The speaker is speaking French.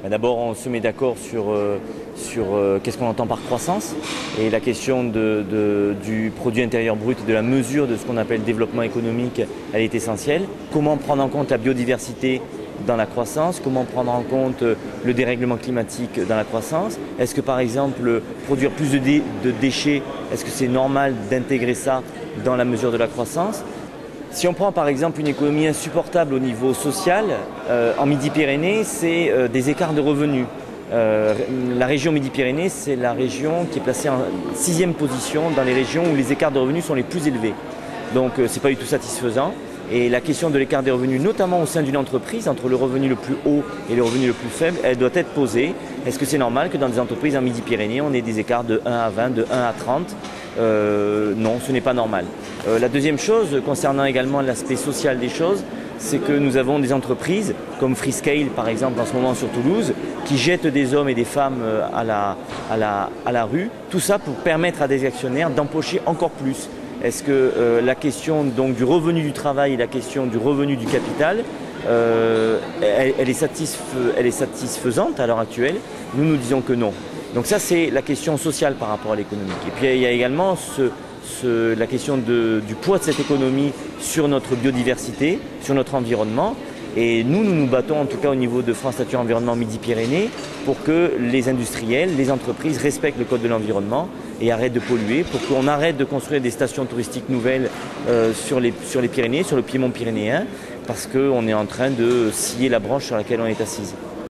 D'abord, on se met d'accord sur qu'est-ce qu'on entend par croissance, et la question du produit intérieur brut et de la mesure de ce qu'on appelle développement économique, elle est essentielle. Comment prendre en compte la biodiversité dans la croissance, comment prendre en compte le dérèglement climatique dans la croissance. Est-ce que par exemple produire plus de déchets, est-ce que c'est normal d'intégrer ça dans la mesure de la croissance? Si on prend par exemple une économie insupportable au niveau social, en Midi-Pyrénées, c'est des écarts de revenus. La région Midi-Pyrénées, c'est la région qui est placée en 6e position dans les régions où les écarts de revenus sont les plus élevés. Donc ce n'est pas du tout satisfaisant. Et la question de l'écart des revenus, notamment au sein d'une entreprise, entre le revenu le plus haut et le revenu le plus faible, elle doit être posée. Est-ce que c'est normal que dans des entreprises en Midi-Pyrénées, on ait des écarts de 1 à 20, de 1 à 30 ? Non, ce n'est pas normal. La deuxième chose, concernant également l'aspect social des choses, c'est que nous avons des entreprises, comme Freescale par exemple en ce moment sur Toulouse, qui jettent des hommes et des femmes à la rue. Tout ça pour permettre à des actionnaires d'empocher encore plus. Est-ce que la question donc, du revenu du travail et la question du revenu du capital, elle est satisfaisante à l'heure actuelle? Nous disons que non. Donc ça, c'est la question sociale par rapport à l'économique. Et puis il y a également la question du poids de cette économie sur notre biodiversité, sur notre environnement. Et nous nous battons, en tout cas au niveau de France Nature Environnement Midi-Pyrénées, pour que les industriels, les entreprises respectent le code de l'environnement et arrêtent de polluer, pour qu'on arrête de construire des stations touristiques nouvelles sur les Pyrénées, sur le piémont pyrénéen, parce qu'on est en train de scier la branche sur laquelle on est assise.